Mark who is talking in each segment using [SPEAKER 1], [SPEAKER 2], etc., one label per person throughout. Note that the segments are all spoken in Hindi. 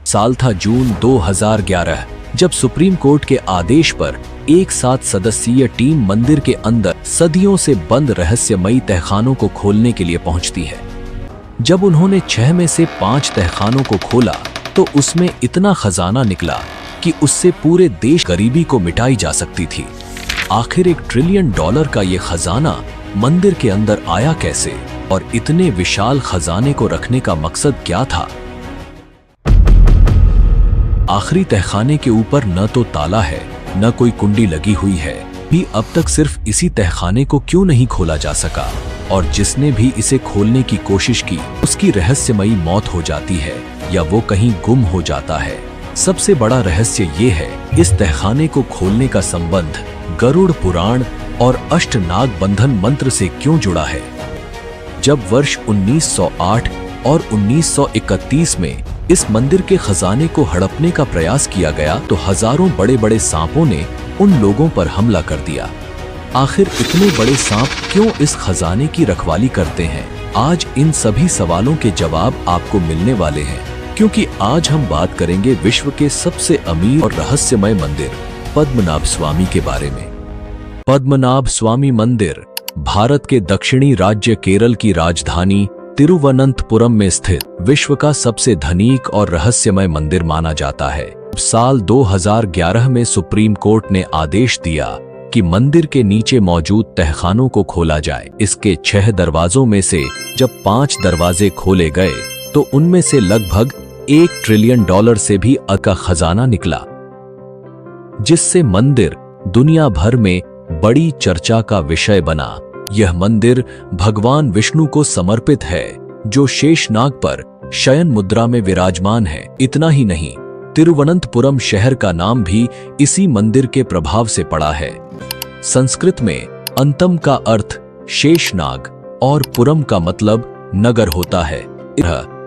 [SPEAKER 1] साल था जून 2011, जब सुप्रीम कोर्ट के आदेश पर एक 7 सदस्यीय टीम मंदिर के अंदर सदियों से बंद रहस्यमयी तहखानों को खोलने के लिए पहुंचती है। जब उन्होंने 6 में से 5 तहखानों को खोला तो उसमें इतना खजाना निकला कि उससे पूरे देश गरीबी को मिटाई जा सकती थी। आखिर $1 ट्रिलियन का ये खजाना मंदिर के अंदर आया कैसे और इतने विशाल खजाने को रखने का मकसद क्या था? आखिरी तहखाने के ऊपर न तो ताला है न कोई कुंडी लगी हुई है, भी अब तक सिर्फ इसी तहखाने को क्यों नहीं खोला जा सका? और जिसने भी इसे खोलने की कोशिश की उसकी रहस्यमयी मौत हो जाती है या वो कहीं गुम हो जाता है। सबसे बड़ा रहस्य ये है, इस तहखाने को खोलने का संबंध गरुड़ पुराण और अष्टनाग बंधन मंत्र से क्यों जुड़ा है? जब वर्ष 1908 और 1931 में इस मंदिर के खजाने को हड़पने का प्रयास किया गया तो हजारों बड़े बड़े सांपों ने उन लोगों पर हमला कर दिया। आखिर इतने बड़े सांप क्यों इस खजाने की रखवाली करते हैं? आज इन सभी सवालों के जवाब आपको मिलने वाले हैं, क्योंकि आज हम बात करेंगे विश्व के सबसे अमीर और रहस्यमय मंदिर पद्मनाभ स्वामी के बारे में। पद्मनाभ स्वामी मंदिर भारत के दक्षिणी राज्य केरल की राजधानी तिरुवनंतपुरम में स्थित विश्व का सबसे धनिक और रहस्यमय मंदिर माना जाता है। साल 2011 में सुप्रीम कोर्ट ने आदेश दिया कि मंदिर के नीचे मौजूद तहखानों को खोला जाए। इसके 6 दरवाजों में से जब 5 दरवाजे खोले गए तो उनमें से लगभग $1 ट्रिलियन से भी अधिक का खजाना निकला, जिससे मंदिर दुनिया भर में बड़ी चर्चा का विषय बना। यह मंदिर भगवान विष्णु को समर्पित है, जो शेषनाग पर शयन मुद्रा में विराजमान है। इतना ही नहीं, तिरुवनंतपुरम शहर का नाम भी इसी मंदिर के प्रभाव से पड़ा है। संस्कृत में अंतम का अर्थ शेषनाग और पुरम का मतलब नगर होता है।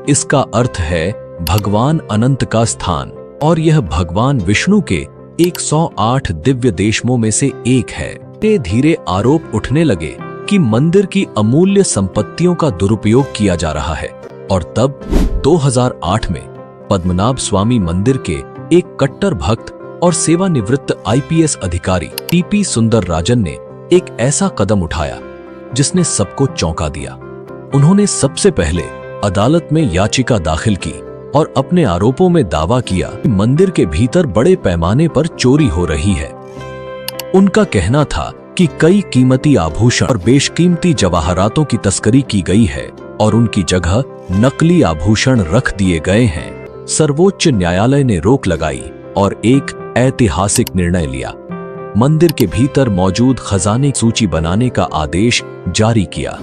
[SPEAKER 1] इसका अर्थ है भगवान अनंत का स्थान, और यह भगवान विष्णु के 108 दिव्य देशों में से एक है। धीरे धीरे आरोप उठने लगे कि मंदिर की अमूल्य संपत्तियों का दुरुपयोग किया जा रहा है, और तब 2008 में पद्मनाभ स्वामी मंदिर के एक कट्टर भक्त और सेवानिवृत्त IPS अधिकारी TP सुंदरराजन ने एक ऐसा कदम उठाया जिसने सबको चौंका दिया। उन्होंने सबसे पहले अदालत में याचिका दाखिल की और अपने आरोपों में दावा किया कि मंदिर के भीतर बड़े पैमाने पर चोरी हो रही है। उनका कहना था कि कई कीमती आभूषण और बेशकीमती जवाहरातों की तस्करी की गई है और उनकी जगह नकली आभूषण रख दिए गए हैं। सर्वोच्च न्यायालय ने रोक लगाई और एक ऐतिहासिक निर्णय लिया। मंदिर के भीतर मौजूद खजाने की सूची बनाने का आदेश जारी किया।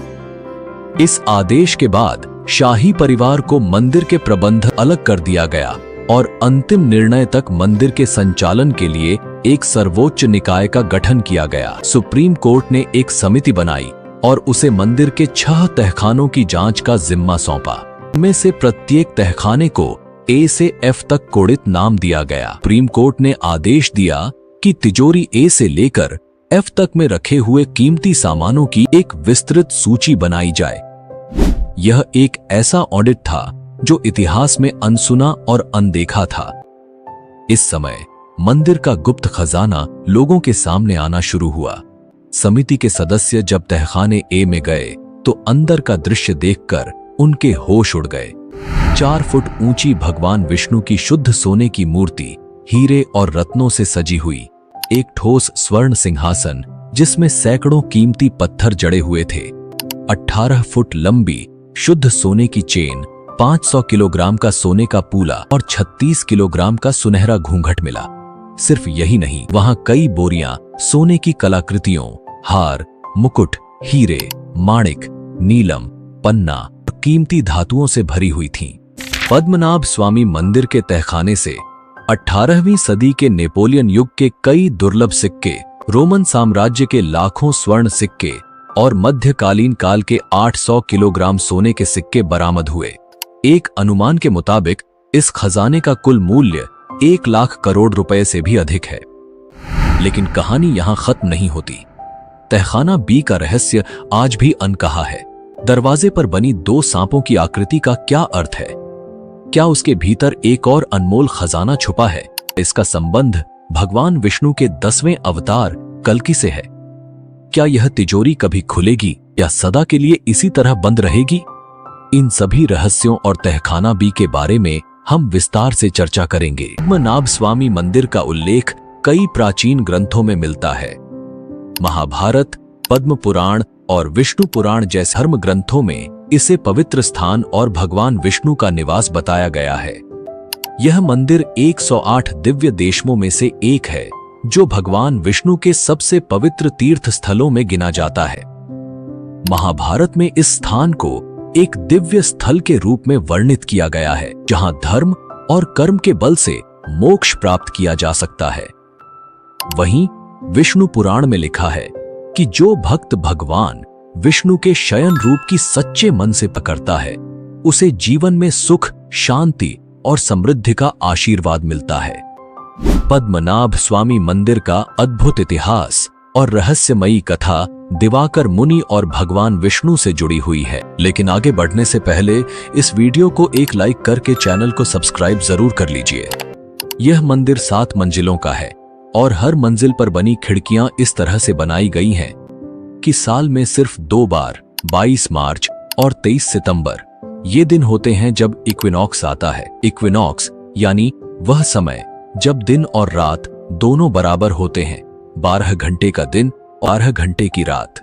[SPEAKER 1] इस आदेश के बाद शाही परिवार को मंदिर के प्रबंध अलग कर दिया गया और अंतिम निर्णय तक मंदिर के संचालन के लिए एक सर्वोच्च निकाय का गठन किया गया। सुप्रीम कोर्ट ने एक समिति बनाई और उसे मंदिर के 6 तहखानों की जांच का जिम्मा सौंपा। इनमें से प्रत्येक तहखाने को A से F तक कोडित नाम दिया गया। सुप्रीम कोर्ट ने आदेश दिया कि तिजोरी A से लेकर F तक में रखे हुए कीमती सामानों की एक विस्तृत सूची बनाई जाए। यह एक ऐसा ऑडिट था जो इतिहास में अनसुना और अनदेखा था। इस समय मंदिर का गुप्त खजाना लोगों के सामने आना शुरू हुआ। समिति के सदस्य जब तहखाने A में गए तो अंदर का दृश्य देखकर उनके होश उड़ गए। 4 फुट ऊंची भगवान विष्णु की शुद्ध सोने की मूर्ति हीरे और रत्नों से सजी हुई, एक ठोस स्वर्ण सिंहासन जिसमें सैकड़ों कीमती पत्थर जड़े हुए थे, 18 फुट लंबी शुद्ध सोने की चेन, 500 किलोग्राम का सोने का पूला और 36 किलोग्राम का सुनहरा घूंघट मिला। सिर्फ यही नहीं, वहां कई बोरियां सोने की कलाकृतियों, हार, मुकुट, हीरे, माणिक, नीलम, पन्ना और कीमती धातुओं से भरी हुई थीं। पद्मनाभ स्वामी मंदिर के तहखाने से 18वीं सदी के नेपोलियन युग के कई दुर्लभ सिक्के, रोमन साम्राज्य के लाखों स्वर्ण सिक्के और मध्यकालीन काल के 800 किलोग्राम सोने के सिक्के बरामद हुए। एक अनुमान के मुताबिक इस खजाने का कुल मूल्य 1 लाख करोड़ रुपए से भी अधिक है। लेकिन कहानी यहां खत्म नहीं होती। तहखाना B का रहस्य आज भी अनकहा है। दरवाजे पर बनी 2 सांपों की आकृति का क्या अर्थ है? क्या उसके भीतर एक और अनमोल खजाना छुपा है? इसका संबंध भगवान विष्णु के 10वें अवतार कल्कि से है। क्या यह तिजोरी कभी खुलेगी या सदा के लिए इसी तरह बंद रहेगी? इन सभी रहस्यों और तहखाना बी के बारे में हम विस्तार से चर्चा करेंगे। पद्मनाभ स्वामी मंदिर का उल्लेख कई प्राचीन ग्रंथों में मिलता है। महाभारत, पद्म पुराण और विष्णु पुराण जैसे धर्म ग्रंथों में इसे पवित्र स्थान और भगवान विष्णु का निवास बताया गया है। यह मंदिर 108 दिव्य देशमों में से एक है, जो भगवान विष्णु के सबसे पवित्र तीर्थ स्थलों में गिना जाता है। महाभारत में इस स्थान को एक दिव्य स्थल के रूप में वर्णित किया गया है, जहां धर्म और कर्म के बल से मोक्ष प्राप्त किया जा सकता है। वहीं विष्णु पुराण में लिखा है कि जो भक्त भगवान विष्णु के शयन रूप की सच्चे मन से पकड़ता है, उसे जीवन में सुख, शांति और समृद्धि का आशीर्वाद मिलता है। पद्मनाभ स्वामी मंदिर का अद्भुत इतिहास और रहस्यमयी कथा दिवाकर मुनि और भगवान विष्णु से जुड़ी हुई है। लेकिन आगे बढ़ने से पहले इस वीडियो को एक लाइक करके चैनल को सब्सक्राइब जरूर कर लीजिए। यह मंदिर 7 मंजिलों का है और हर मंजिल पर बनी खिड़कियां इस तरह से बनाई गई हैं कि साल में सिर्फ 2 बार 22 मार्च और 23 सितंबर ये दिन होते हैं जब इक्विनॉक्स आता है। इक्विनॉक्स यानी वह समय जब दिन और रात दोनों बराबर होते हैं, 12 घंटे का दिन और 12 घंटे की रात।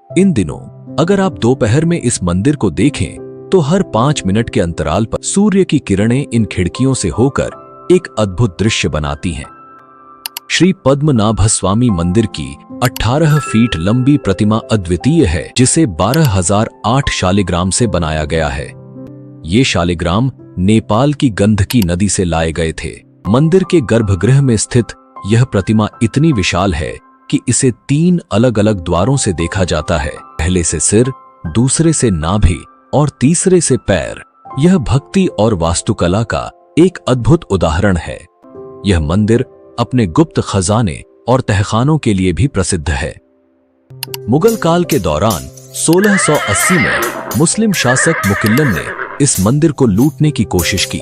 [SPEAKER 1] इन दिनों अगर आप दोपहर में इस मंदिर को देखें तो हर 5 मिनट के अंतराल पर सूर्य की किरणें इन खिड़कियों से होकर एक अद्भुत दृश्य बनाती हैं। श्री पद्मनाभ स्वामी मंदिर की 18 फीट लंबी प्रतिमा अद्वितीय है, जिसे 12,008 शालिग्राम से बनाया गया है। ये शालिग्राम नेपाल की गंडकी नदी से लाए गए थे। मंदिर के गर्भगृह में स्थित यह प्रतिमा इतनी विशाल है कि इसे 3 अलग अलग द्वारों से देखा जाता है। पहले से सिर, दूसरे से नाभि और तीसरे से पैर। यह भक्ति और वास्तुकला का एक अद्भुत उदाहरण है। यह मंदिर अपने गुप्त खजाने और तहखानों के लिए भी प्रसिद्ध है। मुगल काल के दौरान 1680 में मुस्लिम शासक मुकिल्लन ने इस मंदिर को लूटने की कोशिश की।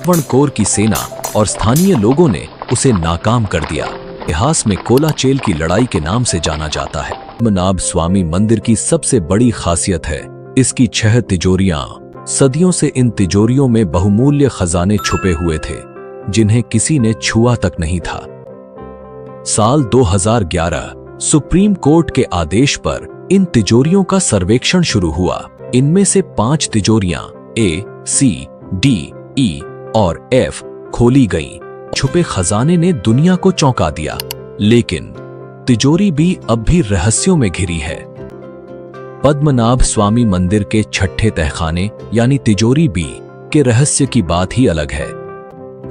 [SPEAKER 1] वणकोर की सेना और स्थानीय लोगों ने उसे नाकाम कर दिया। इतिहास में कोलाचेल की लड़ाई के नाम से जाना जाता है। पद्मनाभ स्वामी मंदिर की सबसे बड़ी खासियत है इसकी 6 तिजोरियां। सदियों से इन तिजोरियों में बहुमूल्य खजाने छुपे हुए थे, जिन्हें किसी ने छुआ तक नहीं था। साल 2011 सुप्रीम कोर्ट के आदेश पर इन तिजोरियों का सर्वेक्षण शुरू हुआ। इनमें से 5 तिजोरियां A, C, D, E और F खोली गईं। छुपे खजाने ने दुनिया को चौंका दिया, लेकिन तिजोरी बी अब भी रहस्यों में घिरी है। पद्मनाभ स्वामी मंदिर के 6ठे तहखाने यानी तिजोरी बी के रहस्य की बात ही अलग है।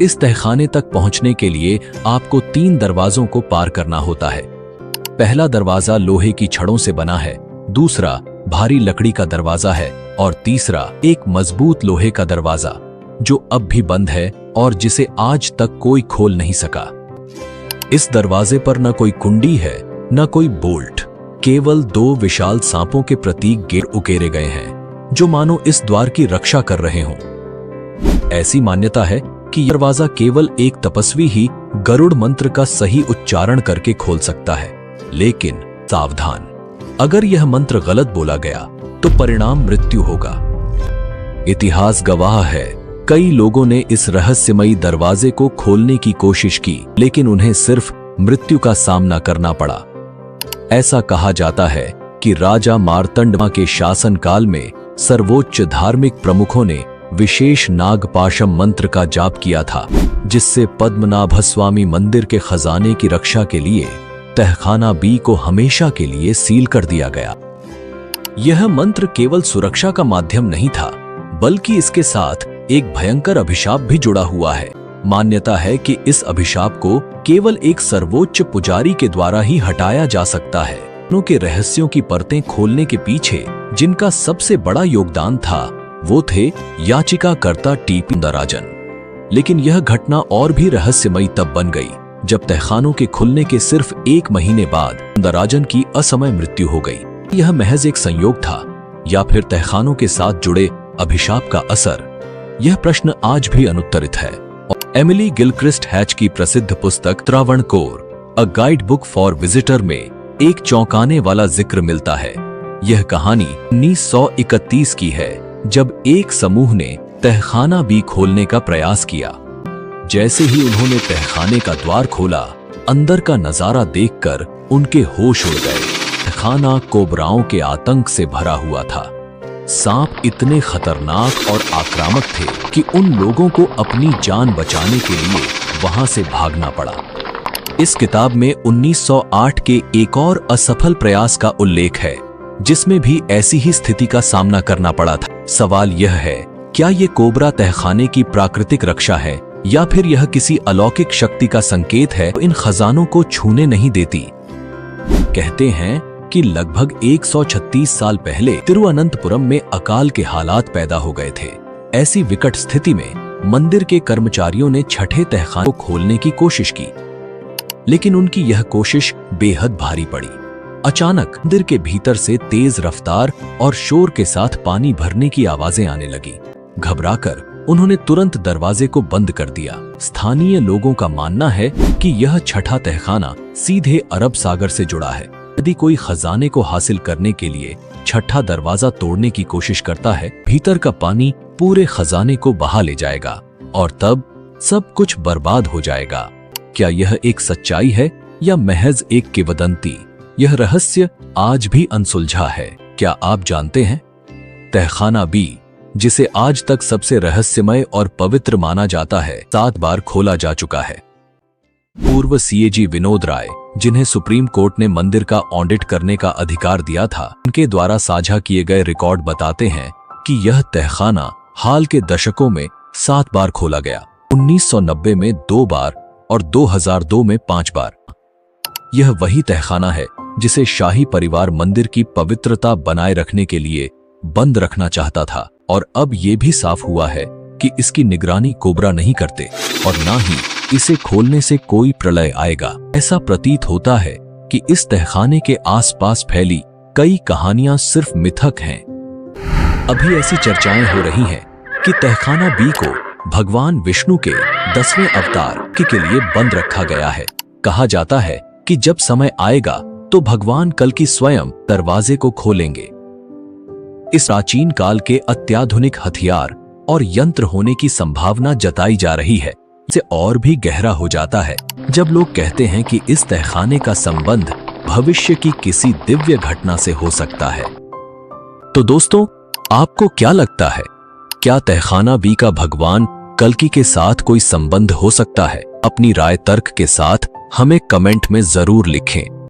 [SPEAKER 1] इस तहखाने तक पहुंचने के लिए आपको 3 दरवाजों को पार करना होता है। पहला दरवाजा लोहे की छड़ों से बना है, दूसरा भारी लकड़ी का दरवाजा है और तीसरा एक मजबूत लोहे का दरवाजा जो अब भी बंद है और जिसे आज तक कोई खोल नहीं सका। इस दरवाजे पर न कोई कुंडी है, न कोई बोल्ट, केवल 2 विशाल सांपों के प्रतीक गेट उकेरे गए हैं, जो मानो इस द्वार की रक्षा कर रहे हों। ऐसी मान्यता है कि दरवाजा केवल एक तपस्वी ही गरुड़ मंत्र का सही उच्चारण करके खोल सकता है। लेकिन सावधान, अगर यह मंत्र गलत बोला गया तो परिणाम मृत्यु होगा। इतिहास गवाह है, कई लोगों ने इस रहस्यमयी दरवाजे को खोलने की कोशिश की, लेकिन उन्हें सिर्फ मृत्यु का सामना करना पड़ा। ऐसा कहा जाता है कि राजा मार्तंडा के शासनकाल में सर्वोच्च धार्मिक प्रमुखों ने विशेष नागपाशम मंत्र का जाप किया था, जिससे पद्मनाभ स्वामी मंदिर के खजाने की रक्षा के लिए तहखाना बी को हमेशा के लिए सील कर दिया गया। यह मंत्र केवल सुरक्षा का माध्यम नहीं था, बल्कि इसके साथ एक भयंकर अभिशाप भी जुड़ा हुआ है। मान्यता है कि इस अभिशाप को केवल एक सर्वोच्च पुजारी के द्वारा ही हटाया जा सकता है। के रहस्यों की परतें खोलने के पीछे जिनका सबसे बड़ा योगदान था वो थे याचिकाकर्ता टीपी सुंदरराजन। लेकिन यह घटना और भी रहस्यमयी तब बन गई जब तहखानों के खुलने के सिर्फ 1 महीने बाद सुंदरराजन की असमय मृत्यु हो गई। यह महज एक संयोग था या फिर तहखानों के साथ जुड़े अभिशाप का असर? यह प्रश्न आज भी अनुत्तरित है। एमिली गिलक्रिस्ट हैच की प्रसिद्ध पुस्तक Travancore a guide book for visitor में एक चौंकाने वाला जिक्र मिलता है। यह कहानी 1931 की है, जब एक समूह ने तहखाना बी खोलने का प्रयास किया। जैसे ही उन्होंने तहखाने का द्वार खोला, अंदर का नजारा देखकर उनके होश उड़ गए। तहखाना कोबराओं के आतंक से भरा हुआ था। सांप इतने खतरनाक और आक्रामक थे कि उन लोगों को अपनी जान बचाने के लिए वहां से भागना पड़ा। इस किताब में 1908 के एक और असफल प्रयास का उल्लेख है, जिसमें भी ऐसी ही स्थिति का सामना करना पड़ा था। सवाल यह है, क्या ये कोबरा तहखाने की प्राकृतिक रक्षा है या फिर यह किसी अलौकिक शक्ति का संकेत है जो इन खजानों को छूने नहीं देती? कहते हैं कि लगभग 136 साल पहले तिरुवनंतपुरम में अकाल के हालात पैदा हो गए थे। ऐसी विकट स्थिति में मंदिर के कर्मचारियों ने छठे तहखाने को खोलने की कोशिश की, लेकिन उनकी यह कोशिश बेहद भारी पड़ी। अचानक मंदिर के भीतर से तेज रफ्तार और शोर के साथ पानी भरने की आवाजें आने लगी। घबराकर उन्होंने तुरंत दरवाजे को बंद कर दिया। स्थानीय लोगों का मानना है कि यह छठा तहखाना सीधे अरब सागर से जुड़ा है। यदि कोई खजाने को हासिल करने के लिए छठा दरवाजा तोड़ने की कोशिश करता है, भीतर का पानी पूरे खजाने को बहा ले जाएगा और तब सब कुछ बर्बाद हो जाएगा। क्या यह एक सच्चाई है या महज एक किंवदंती? यह रहस्य आज भी अनसुलझा है। क्या आप जानते हैं? तहखाना बी, जिसे आज तक सबसे रहस्यमय और पवित्र माना जाता है, 7 बार खोला जा चुका है। पूर्व सीएजी विनोद राय, जिन्हें सुप्रीम कोर्ट ने मंदिर का ऑडिट करने का अधिकार दिया था, उनके द्वारा साझा किए गए रिकॉर्ड बताते हैं कि यह तहखाना हाल के दशकों में 7 बार खोला गया। 1990 में 2 बार और 2002 में 5 बार। यह वही तहखाना है जिसे शाही परिवार मंदिर की पवित्रता बनाए रखने के लिए बंद रखना चाहता था, और अब ये भी साफ हुआ है कि इसकी निगरानी कोबरा नहीं करते और ना ही इसे खोलने से कोई प्रलय आएगा। ऐसा प्रतीत होता है कि इस तहखाने के आसपास फैली कई कहानियां सिर्फ मिथक हैं। अभी ऐसी चर्चाएं हो रही हैं कि तहखाना बी को भगवान विष्णु के 10वें अवतार के लिए बंद रखा गया है। कहा जाता है कि जब समय आएगा तो भगवान कल्कि स्वयं दरवाजे को खोलेंगे। इस प्राचीन काल के अत्याधुनिक हथियार और यंत्र होने की संभावना जताई जा रही है। इसे और भी गहरा हो जाता है जब लोग कहते हैं कि इस तहखाने का संबंध भविष्य की किसी दिव्य घटना से हो सकता है। तो दोस्तों, आपको क्या लगता है? क्या तहखाना बी का भगवान कल्कि के साथ कोई संबंध हो सकता है? अपनी राय तर्क के साथ हमें कमेंट में जरूर लिखें।